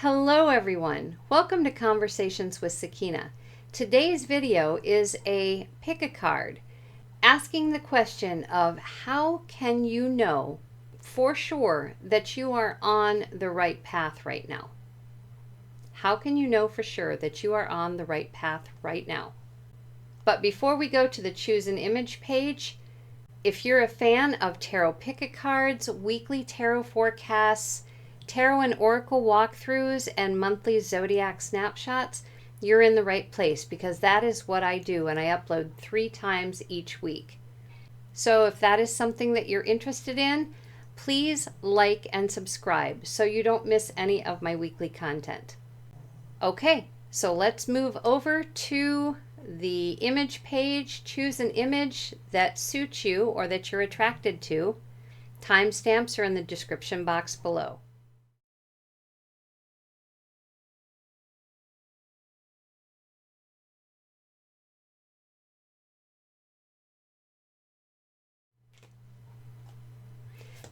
Hello everyone, welcome to Conversations with Sakina. Today's video is a pick a card asking the question of how can you know for sure that you are on the right path right now? How can you know for sure that you are on the right path right now? But before we go to the choose an image page, if you're a fan of tarot pick a cards, weekly tarot forecasts, tarot and oracle walkthroughs, and monthly zodiac snapshots, you're in the right place because that is what I do, and I upload 3 times each week. So if that is something that you're interested in, please like and subscribe so you don't miss any of my weekly content. Okay, so let's move over to the image page. Choose an image that suits you or that you're attracted to. Timestamps are in the description box below.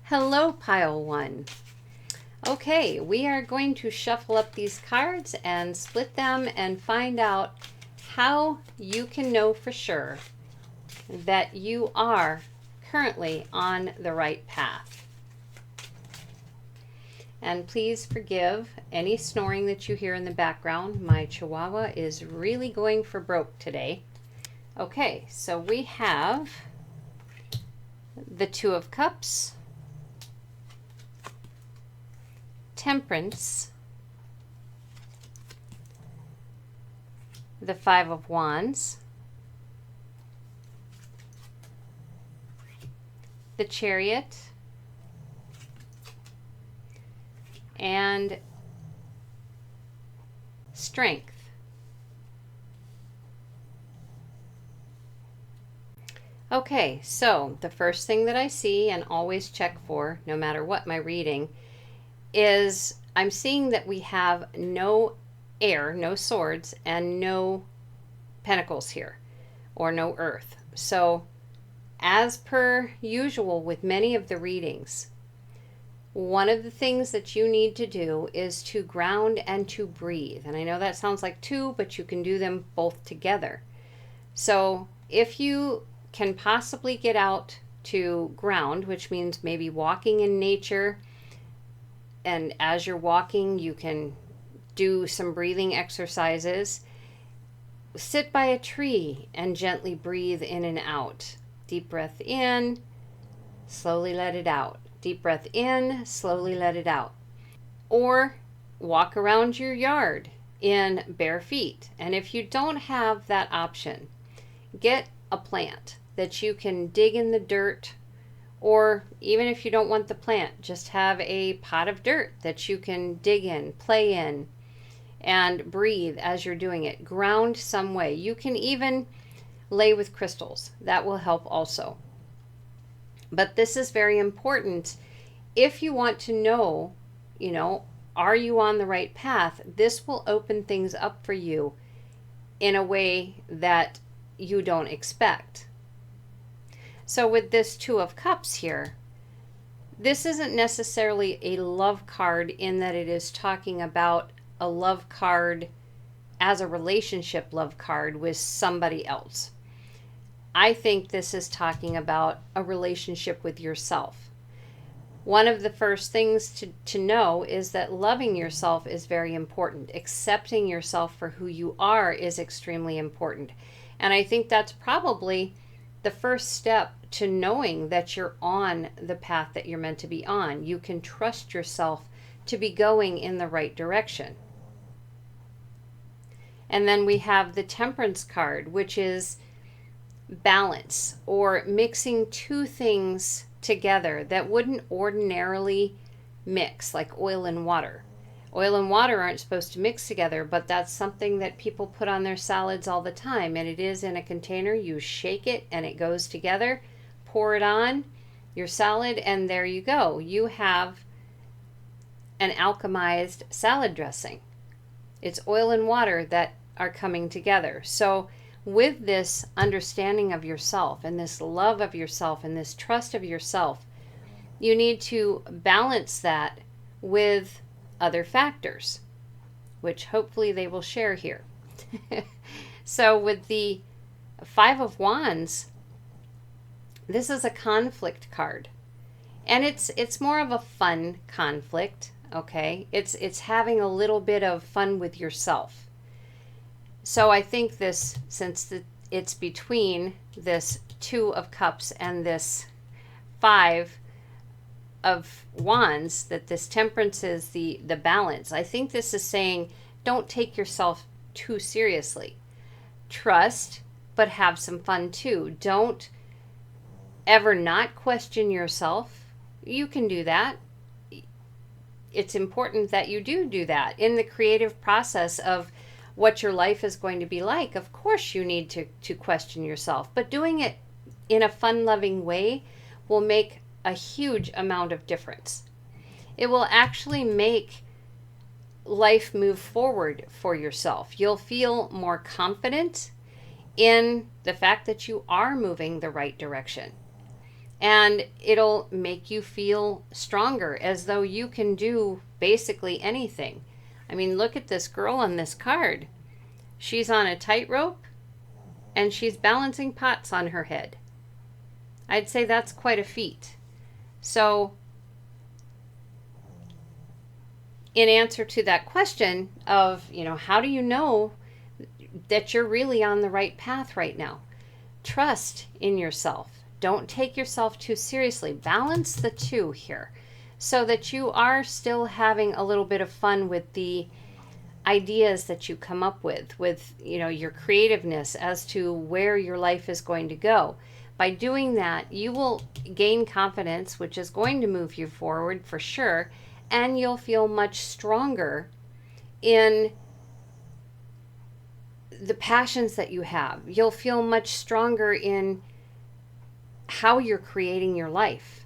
Hello, pile 1. Okay, we are going to shuffle up these cards and split them and find out how you can know for sure that you are currently on the right path. And please forgive any snoring that you hear in the background. My Chihuahua is really going for broke today. Okay, so we have the 2 of Cups, Temperance, the 5 of Wands, the Chariot, and Strength. Okay, so the first thing that I see and always check for, no matter what my reading, is I'm seeing that we have no air, no swords, and no pentacles here, or no earth. So as per usual with many of the readings, one of the things that you need to do is to ground and to breathe. And I know that sounds like 2, but you can do them both together. So if you can possibly get out to ground, which means maybe walking in nature, and as you're walking, you can do some breathing exercises. Sit by a tree and gently breathe in and out. Deep breath in, slowly let it out. Deep breath in, slowly let it out. Or walk around your yard in bare feet. And if you don't have that option, get a plant that you can dig in the dirt. Or even if you don't want the plant, just have a pot of dirt that you can dig in, play in, and breathe as you're doing it. Ground some way. You can even lay with crystals. That will help also. But this is very important. If you want to know, are you on the right path? This will open things up for you in a way that you don't expect. So with this 2 of Cups here, this isn't necessarily a love card in that it is talking about a love card as a relationship love card with somebody else. I think this is talking about a relationship with yourself. One of the first things to know is that loving yourself is very important. Accepting yourself for who you are is extremely important. And I think that's probably the first step to knowing that you're on the path that you're meant to be on. You can trust yourself to be going in the right direction. And then we have the Temperance card, which is balance, or mixing 2 things together that wouldn't ordinarily mix, like oil and water. Oil and water aren't supposed to mix together, but that's something that people put on their salads all the time, and it is in a container. You shake it and it goes together. Pour it on your salad, and there you go. You have an alchemized salad dressing. It's oil and water that are coming together. So with this understanding of yourself and this love of yourself and this trust of yourself, you need to balance that with other factors. which hopefully they will share here. So with the Five of Wands, this is a conflict card. And it's more of a fun conflict, okay? It's having a little bit of fun with yourself. So I think this, since it's between this Two of Cups and this Five of Wands, that this Temperance is the balance. I think this is saying don't take yourself too seriously. Trust, but have some fun too. Don't ever not question yourself. You can do that. It's important that you do that in the creative process of what your life is going to be like. Of course you need to question yourself, but doing it in a fun-loving way will make a huge amount of difference. It will actually make life move forward for yourself. You'll feel more confident in the fact that you are moving the right direction. And it'll make you feel stronger, as though you can do basically anything. I mean, look at this girl on this card. She's on a tightrope and she's balancing pots on her head. I'd say that's quite a feat. So in answer to that question of, how do you know that you're really on the right path right now? Trust in yourself. Don't take yourself too seriously. Balance the two here so that you are still having a little bit of fun with the ideas that you come up with, your creativeness as to where your life is going to go. By doing that, you will gain confidence, which is going to move you forward for sure, and you'll feel much stronger in the passions that you have. You'll feel much stronger in how you're creating your life.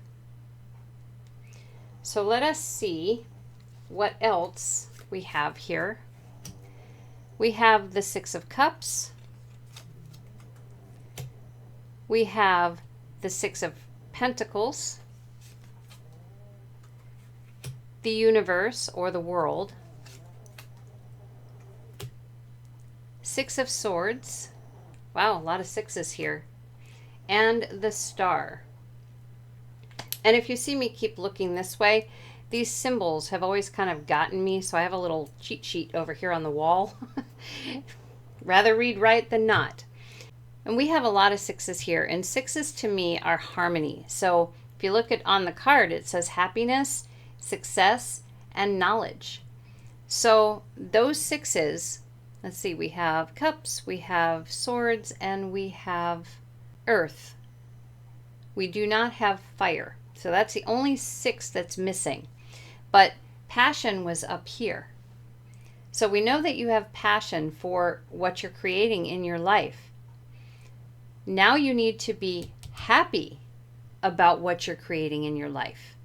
So let us see what else we have here. We have the Six of Cups. We have the Six of Pentacles, the universe or the world, Six of Swords. Wow, a lot of sixes here. And the Star. And if you see me keep looking this way, these symbols have always kind of gotten me, so I have a little cheat sheet over here on the wall. Rather read right than not. And we have a lot of sixes here, and sixes to me are harmony. So if you look at on the card, it says happiness, success, and knowledge. So those sixes, let's see, we have cups, we have swords, and we have earth. We do not have fire. So that's the only six that's missing. But passion was up here. So we know that you have passion for what you're creating in your life. Now you need to be happy about what you're creating in your life.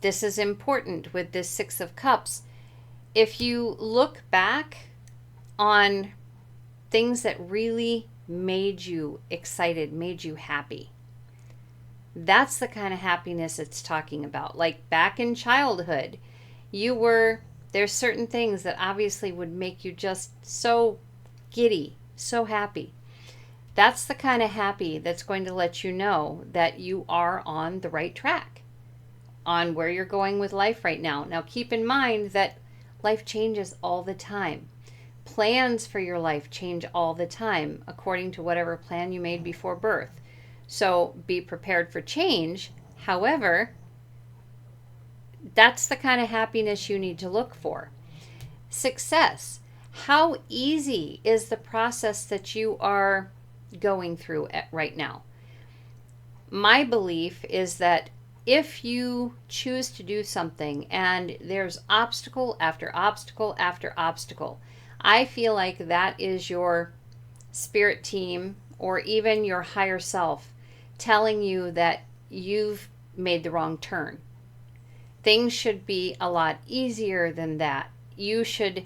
This is important with this Six of Cups. If you look back on things that really made you excited, made you happy, that's the kind of happiness it's talking about. Like back in childhood, there's certain things that obviously would make you just so giddy, so happy. That's the kind of happy that's going to let you know that you are on the right track, on where you're going with life right now. Now keep in mind that life changes all the time. Plans for your life change all the time according to whatever plan you made before birth. So be prepared for change. However, that's the kind of happiness you need to look for. Success. How easy is the process that you are going through right now? My belief is that if you choose to do something and there's obstacle after obstacle after obstacle, I feel like that is your spirit team or even your higher self telling you that you've made the wrong turn. Things should be a lot easier than that. You should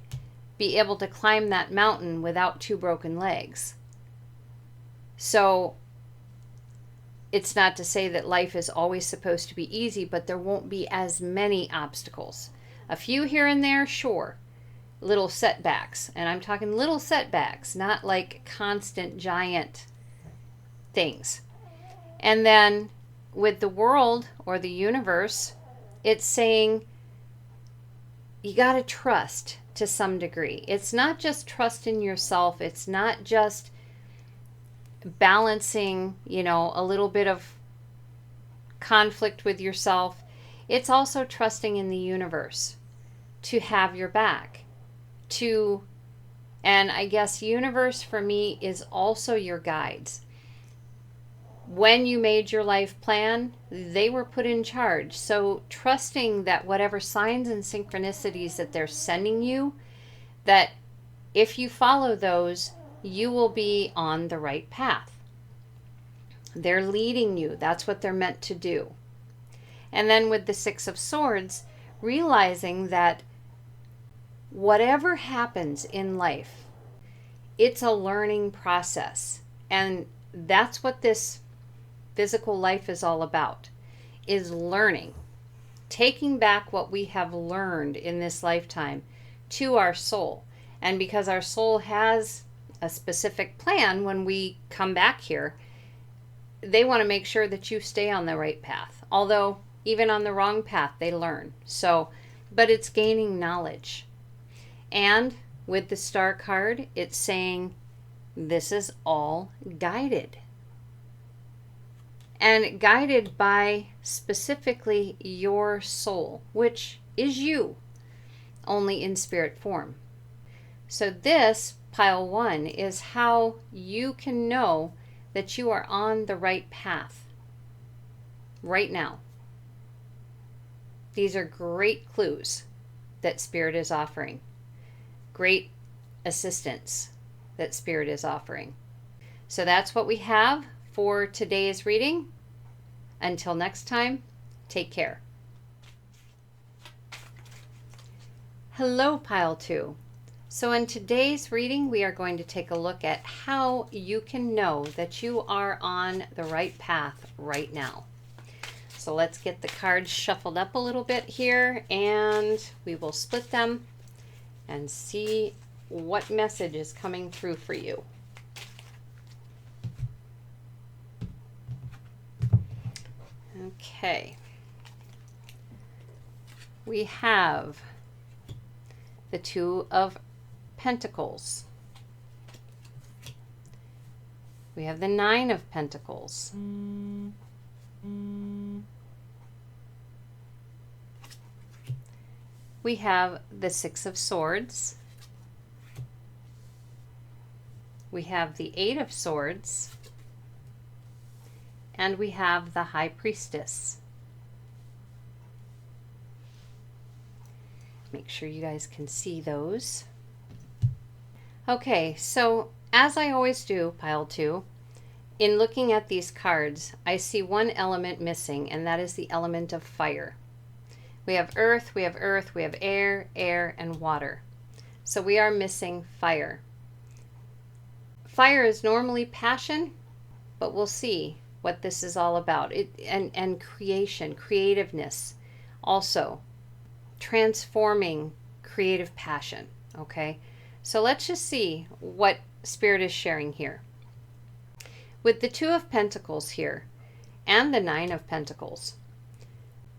be able to climb that mountain without two broken legs. So it's not to say that life is always supposed to be easy, but there won't be as many obstacles. A few here and there, sure, little setbacks. And I'm talking little setbacks, not like constant giant things. And then with the world or the universe, it's saying you got to trust to some degree. It's not just trust in yourself. It's not just balancing, a little bit of conflict with yourself. It's also trusting in the universe to have your back. And I guess universe for me is also your guides. When you made your life plan, they were put in charge. So trusting that whatever signs and synchronicities that they're sending you, that if you follow those, you will be on the right path. They're leading you. That's what they're meant to do. And then with the Six of Swords, realizing that whatever happens in life, it's a learning process. And that's what this physical life is all about, is learning. Taking back what we have learned in this lifetime to our soul. And because our soul has a specific plan when we come back here, they want to make sure that you stay on the right path. Although even on the wrong path, they learn. But it's gaining knowledge. And with the Star card, it's saying this is all guided. And guided by specifically your soul, which is you, only in spirit form. So this, pile 1, is how you can know that you are on the right path right now. These are great clues that Spirit is offering. Great assistance that Spirit is offering. So that's what we have for today's reading. Until next time, take care. Hello, Pile 2. So in today's reading, we are going to take a look at how you can know that you are on the right path right now. So let's get the cards shuffled up a little bit here, and we will split them and see what message is coming through for you. Okay. We have the Two of Pentacles. We have the Nine of Pentacles. We have the Six of Swords. We have the Eight of Swords. And we have the High Priestess. Make sure you guys can see those. Okay, so as I always do, Pile 2, in looking at these cards, I see one element missing, and that is the element of fire. We have earth, we have air, and water. So we are missing fire. Fire is normally passion, but we'll see what this is all about. And creation, creativeness, also transforming creative passion. Okay, so let's just see what Spirit is sharing here. With the Two of Pentacles here and the Nine of Pentacles,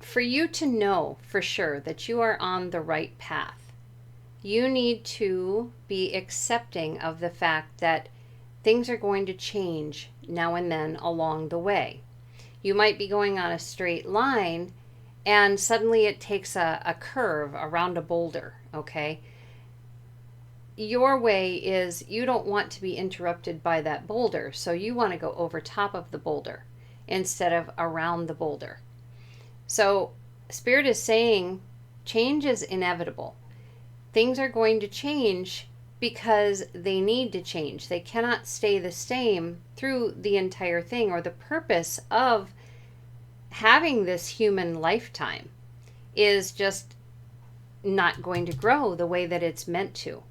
for you to know for sure that you are on the right path, you need to be accepting of the fact that things are going to change now and then along the way. You might be going on a straight line and suddenly it takes a curve around a boulder, okay? Your way is you don't want to be interrupted by that boulder, so you want to go over top of the boulder instead of around the boulder. So Spirit is saying change is inevitable. Things are going to change because they need to change. They cannot stay the same through the entire thing, or the purpose of having this human lifetime is just not going to grow the way that it's meant to.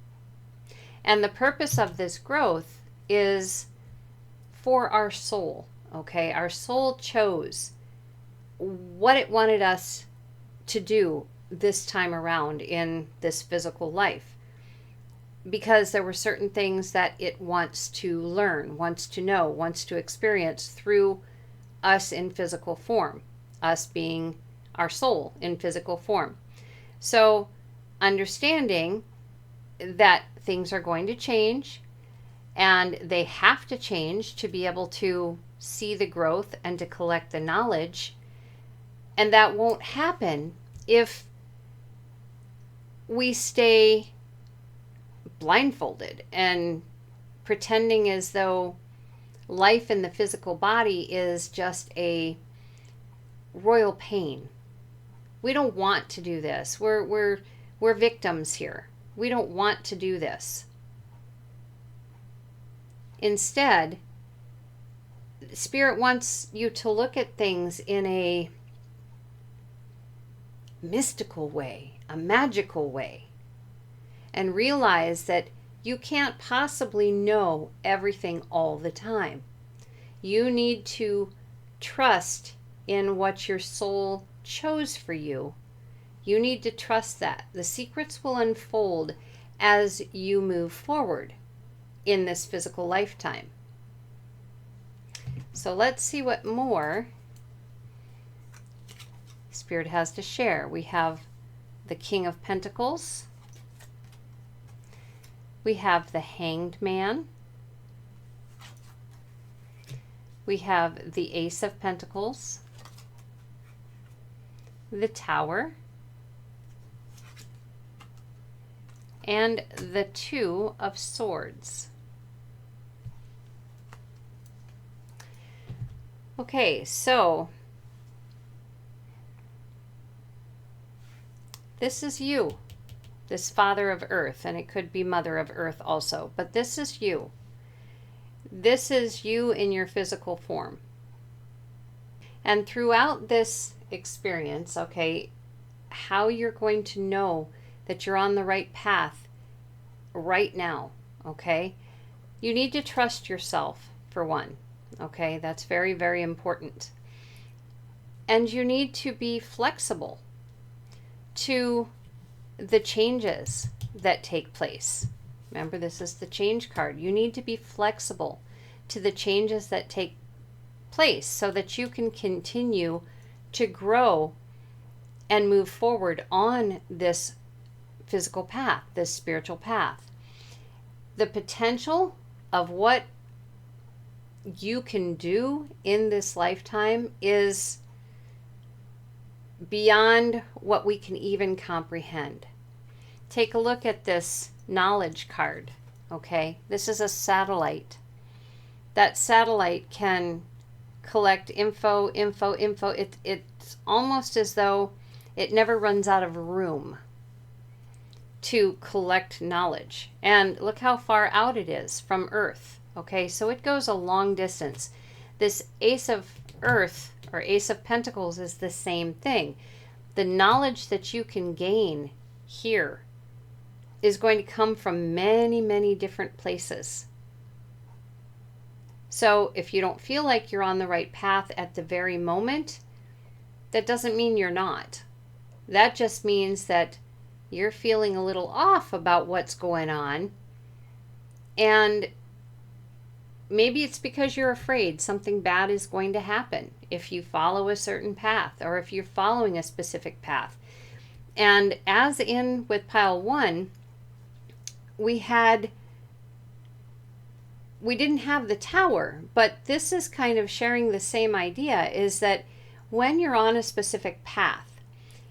And the purpose of this growth is for our soul, okay? Our soul chose what it wanted us to do this time around in this physical life. because there were certain things that it wants to learn, wants to know, wants to experience through us in physical form, us being our soul in physical form. So understanding that things are going to change and they have to change to be able to see the growth and to collect the knowledge. And that won't happen if we stay blindfolded and pretending as though life in the physical body is just a royal pain. We don't want to do this. We're victims here. We don't want to do this. Instead, Spirit wants you to look at things in a mystical way, a magical way, and realize that you can't possibly know everything all the time. You need to trust in what your soul chose for you. You need to trust that. The secrets will unfold as you move forward in this physical lifetime. So let's see what more Spirit has to share. We have the King of Pentacles. We have the Hanged Man. We have the Ace of Pentacles, the Tower, and the Two of Swords. Okay, so this is you, this Father of Earth, and it could be Mother of Earth also, but this is you. This is you in your physical form. And throughout this experience, okay, how you're going to know that you're on the right path right now, okay? You need to trust yourself, for one, okay? That's very, very important. And you need to be flexible to the changes that take place. Remember, this is the change card. You need to be flexible to the changes that take place so that you can continue to grow and move forward on this physical path, this spiritual path. The potential of what you can do in this lifetime is beyond what we can even comprehend. Take a look at this knowledge card, okay? This is a satellite. That satellite can collect info. It's almost as though it never runs out of room to collect knowledge. And look how far out it is from Earth, okay? So it goes a long distance. This Ace of Earth or Ace of Pentacles is the same thing. The knowledge that you can gain here is going to come from many, many different places. So if you don't feel like you're on the right path at the very moment, that doesn't mean you're not. That just means that you're feeling a little off about what's going on. And maybe it's because you're afraid something bad is going to happen if you follow a certain path or if you're following a specific path. And as in with pile 1, we didn't have the Tower, but this is kind of sharing the same idea, is that when you're on a specific path,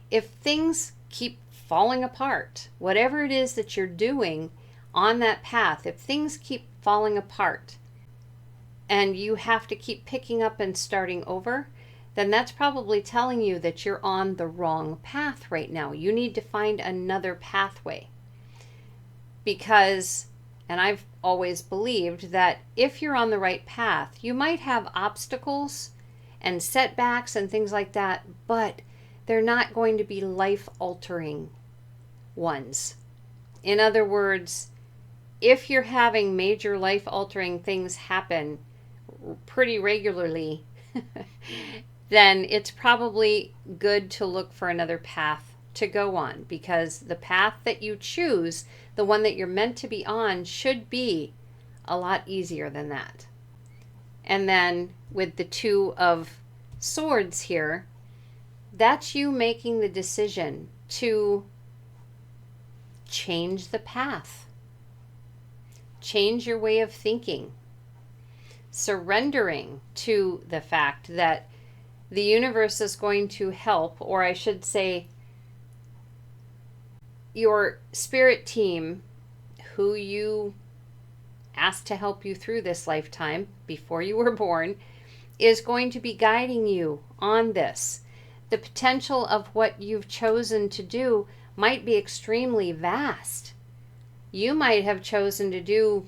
if things keep falling apart, whatever it is that you're doing on that path, if things keep falling apart and you have to keep picking up and starting over, then that's probably telling you that you're on the wrong path right now. You need to find another pathway. Because, and I've always believed that if you're on the right path, you might have obstacles and setbacks and things like that, but they're not going to be life-altering ones. In other words, if you're having major life-altering things happen pretty regularly, then it's probably good to look for another path to go on, because the path that you choose, the one that you're meant to be on, should be a lot easier than that. And then with the Two of Swords here, that's you making the decision to change the path, change your way of thinking, surrendering to the fact that the universe is going to help, or I should say, your spirit team, who you asked to help you through this lifetime before you were born, is going to be guiding you on this. The potential of what you've chosen to do might be extremely vast. You might have chosen to do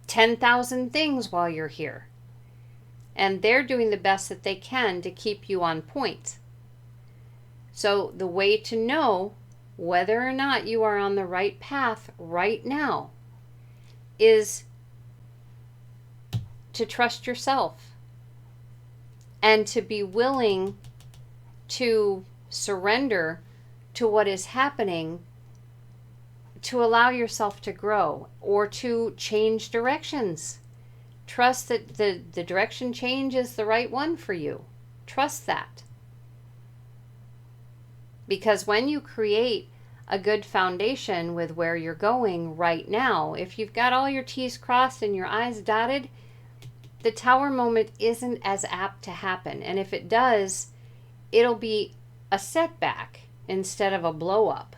10,000 things while you're here, and they're doing the best that they can to keep you on point. So the way to know whether or not you are on the right path right now is to trust yourself and to be willing to surrender to what is happening, to allow yourself to grow or to change directions. Trust that the direction change is the right one for you. Trust that. Because when you create a good foundation with where you're going right now, if you've got all your T's crossed and your I's dotted, the tower moment isn't as apt to happen. And if it does, it'll be a setback instead of a blow up.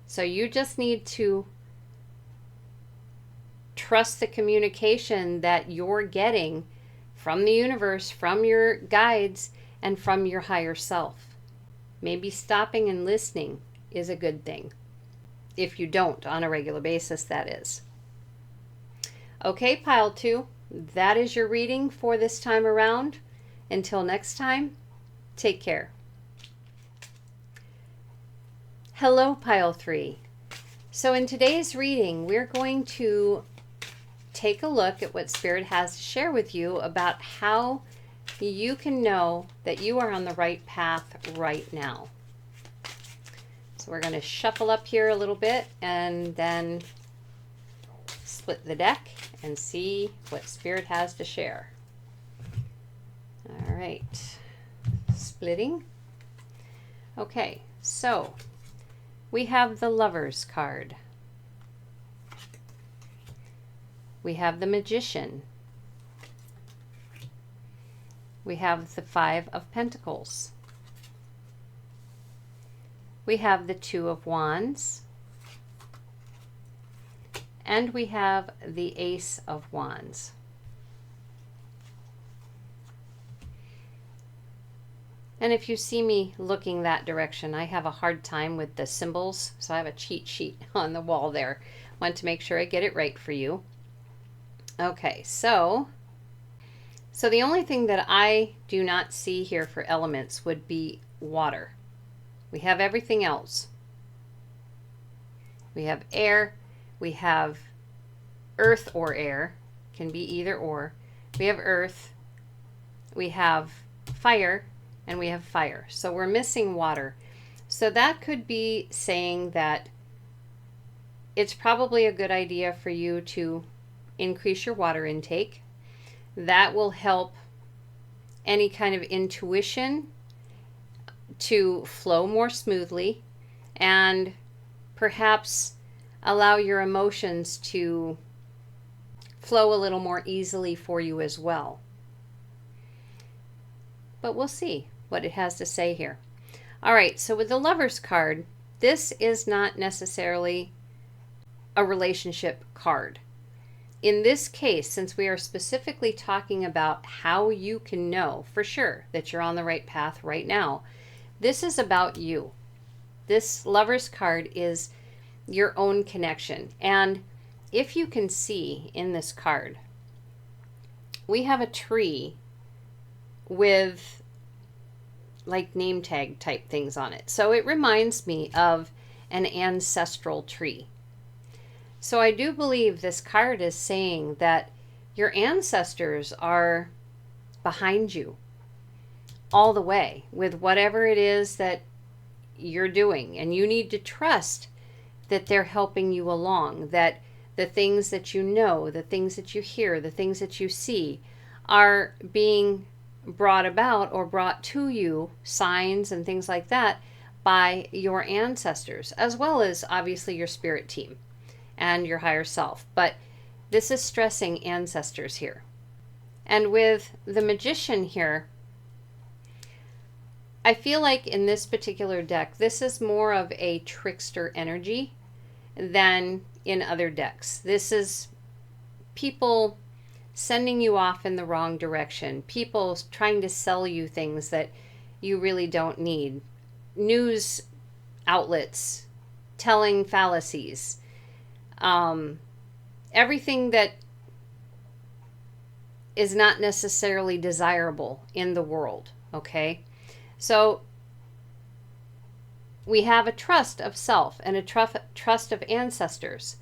So you just need to trust the communication that you're getting from the universe, from your guides, and from your higher self. Maybe stopping and listening is a good thing. If you don't on a regular basis, that is. Okay, pile 2, that is your reading for this time around. Until next time, take care. Hello, pile 3. So in today's reading, we're going to take a look at what Spirit has to share with you about how you can know that you are on the right path right now. So we're going to shuffle up here a little bit and then split the deck and see what Spirit has to share. All right, splitting. Okay, so we have the Lovers card. We have the Magician. We have the Five of Pentacles. We have the Two of Wands. And we have the Ace of Wands. And if you see me looking that direction, I have a hard time with the symbols, so I have a cheat sheet on the wall there. Want to make sure I get it right for you. Okay, so the only thing that I do not see here for elements would be water. We have everything else. We have air, we have earth or air, can be either or. We have earth, we have fire, and we have fire. So we're missing water. So that could be saying that it's probably a good idea for you to increase your water intake. That will help any kind of intuition to flow more smoothly and perhaps allow your emotions to flow a little more easily for you as well. But we'll see what it has to say here. All right, so with the Lovers card, this is not necessarily a relationship card. In this case, since we are specifically talking about how you can know for sure that you're on the right path right now, this is about you. This Lovers card is your own connection. And if you can see in this card, we have a tree with like name tag type things on it. So it reminds me of an ancestral tree. So I do believe this card is saying that your ancestors are behind you. all the way with whatever it is that you're doing. And you need to trust that they're helping you along, that the things that you know, the things that you hear, the things that you see are being brought about or brought to you, signs and things like that, by your ancestors, as well as obviously your spirit team and your higher self. But this is stressing ancestors here. And with the Magician here, I feel like in this particular deck, this is more of a trickster energy than in other decks. This is people sending you off in the wrong direction, people trying to sell you things that you really don't need, news outlets telling fallacies, everything that is not necessarily desirable in the world, okay? So we have a trust of self and a trust of ancestors,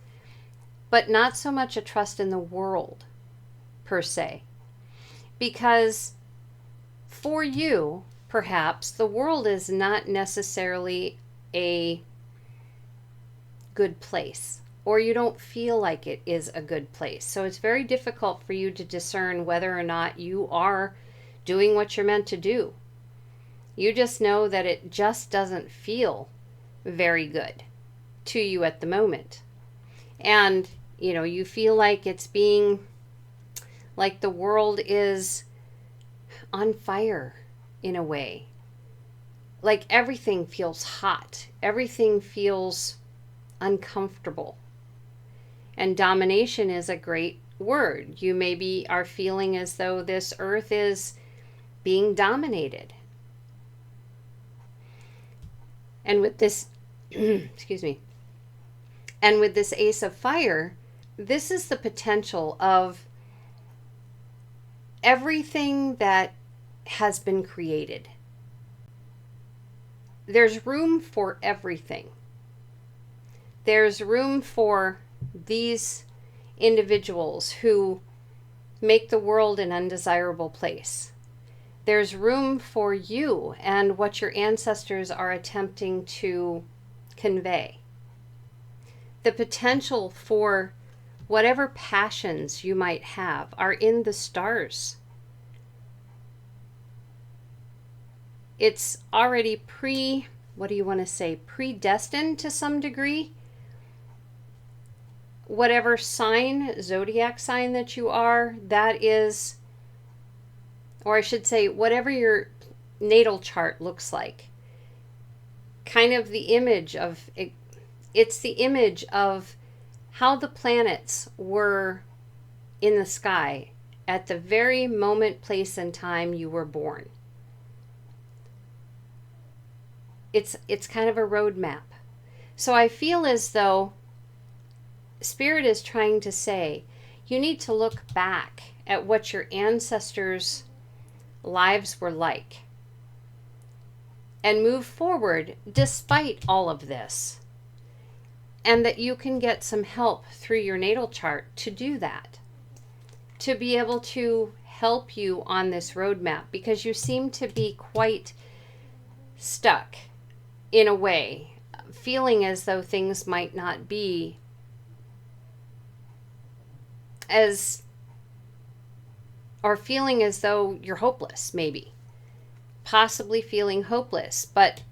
but not so much a trust in the world per se. Because for you, perhaps, the world is not necessarily a good place, or you don't feel like it is a good place. So it's very difficult for you to discern whether or not you are doing what you're meant to do. You just know that it just doesn't feel very good to you at the moment. And, you know, you feel like it's being, like the world is on fire in a way. Like everything feels hot. Everything feels uncomfortable. And domination is a great word. You maybe are feeling as though this earth is being dominated. And with this, excuse me, and with this Ace of Fire, this is the potential of everything that has been created. There's room for everything. There's room for these individuals who make the world an undesirable place. There's room for you and what your ancestors are attempting to convey. The potential for whatever passions you might have are in the stars. It's already predestined to some degree. Whatever sign, zodiac sign that you are, that is, or I should say, whatever your natal chart looks like, kind of the image of it, it's the image of how the planets were in the sky at the very moment, place, and time you were born. It's kind of a roadmap. So I feel as though Spirit is trying to say, you need to look back at what your ancestors' lives were like and move forward despite all of this. And that you can get some help through your natal chart to do that, to be able to help you on this roadmap, because you seem to be quite stuck in a way, feeling as though things might not be as, or feeling as though you're hopeless, maybe, possibly feeling hopeless, but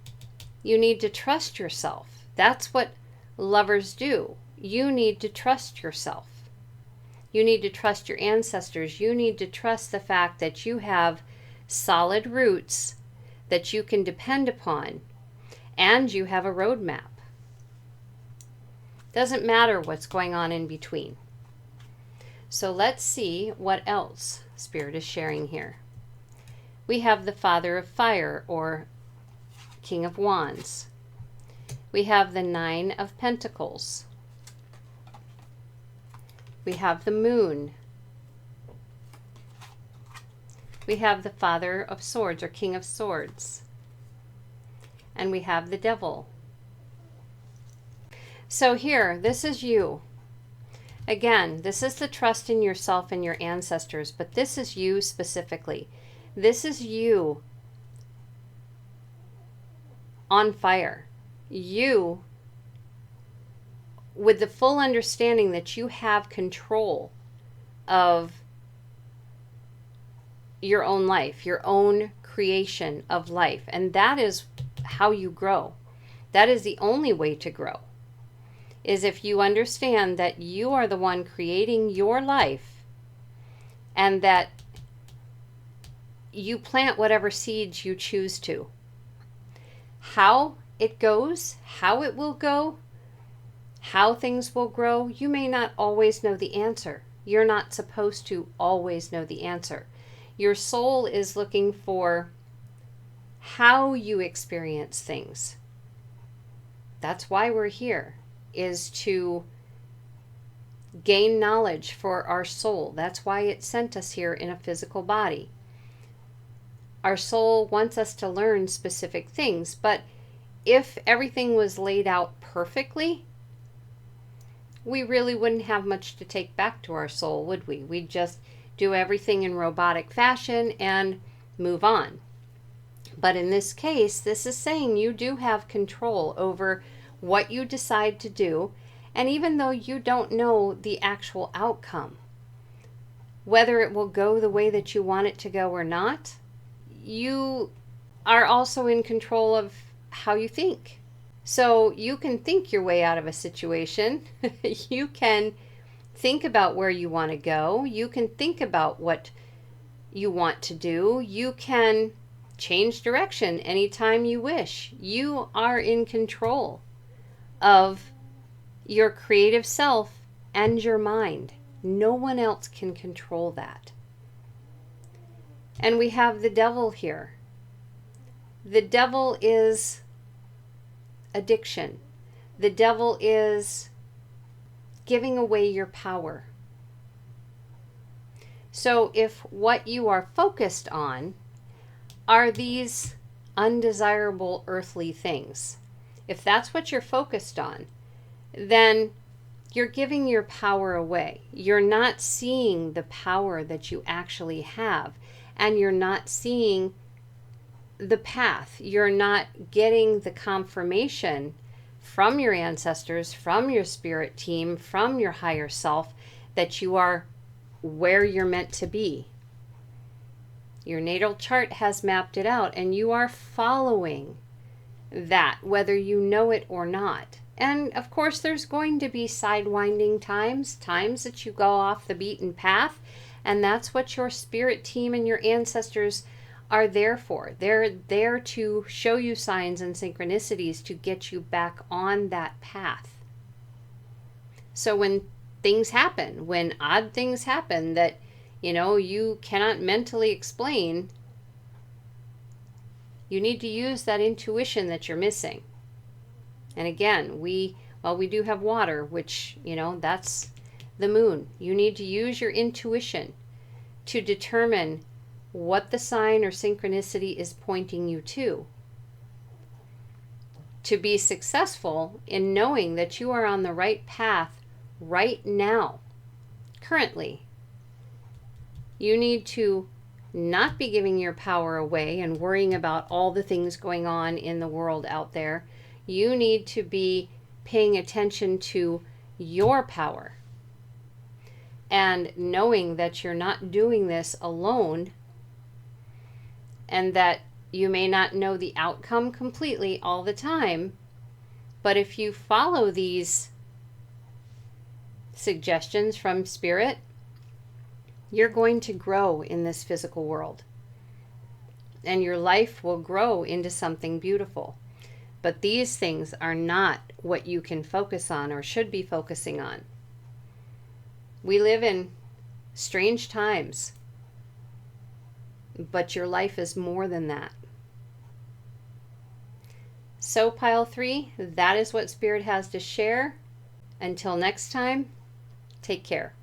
you need to trust yourself. That's what lovers do. You need to trust yourself. You need to trust your ancestors. You need to trust the fact that you have solid roots that you can depend upon, and you have a roadmap. Doesn't matter what's going on in between. So let's see what else Spirit is sharing here. We have the Father of Fire, or King of Wands. We have the Nine of Pentacles. We have the Moon. We have the Father of Swords, or King of Swords. And we have the Devil. So here, this is you. Again, this is the trust in yourself and your ancestors, but this is you specifically. This is you on fire. You, with the full understanding that you have control of your own life, your own creation of life. And that is how you grow. That is the only way to grow, is if you understand that you are the one creating your life and that you plant whatever seeds you choose to. How it goes, how it will go, how things will grow, you may not always know the answer. You're not supposed to always know the answer. Your soul is looking for how you experience things. That's why we're here, is to gain knowledge for our soul. That's why it sent us here in a physical body. Our soul wants us to learn specific things, but if everything was laid out perfectly, we really wouldn't have much to take back to our soul, would we? We'd just do everything in robotic fashion and move on. But in this case, this is saying you do have control over what you decide to do, and even though you don't know the actual outcome, whether it will go the way that you want it to go or not, you are also in control of how you think. So you can think your way out of a situation. You can think about where you want to go. You can think about what you want to do. You can change direction anytime you wish. You are in control of your creative self and your mind. No one else can control that. And we have the devil here. The devil is addiction. The devil is giving away your power. So if what you are focused on are these undesirable earthly things, if that's what you're focused on, then you're giving your power away. You're not seeing the power that you actually have, and you're not seeing the path. You're not getting the confirmation from your ancestors, from your spirit team, from your higher self that you are where you're meant to be. Your natal chart has mapped it out, and you are following that, whether you know it or not. And of course, there's going to be sidewinding times that you go off the beaten path, and that's what your spirit team and your ancestors are there for. They're there to show you signs and synchronicities to get you back on that path. So when things happen, when odd things happen that, you cannot mentally explain, you need to use that intuition that you're missing. And again, we do have water, which, that's the moon. You need to use your intuition to determine what the sign or synchronicity is pointing you to be successful in knowing that you are on the right path right now, currently. You need to not be giving your power away and worrying about all the things going on in the world out there. You need to be paying attention to your power and knowing that you're not doing this alone, and that you may not know the outcome completely all the time, but if you follow these suggestions from Spirit, you're going to grow in this physical world, and your life will grow into something beautiful. But these things are not what you can focus on or should be focusing on. We live in strange times, but your life is more than that. So, Pile 3, that is what Spirit has to share. Until next time, take care.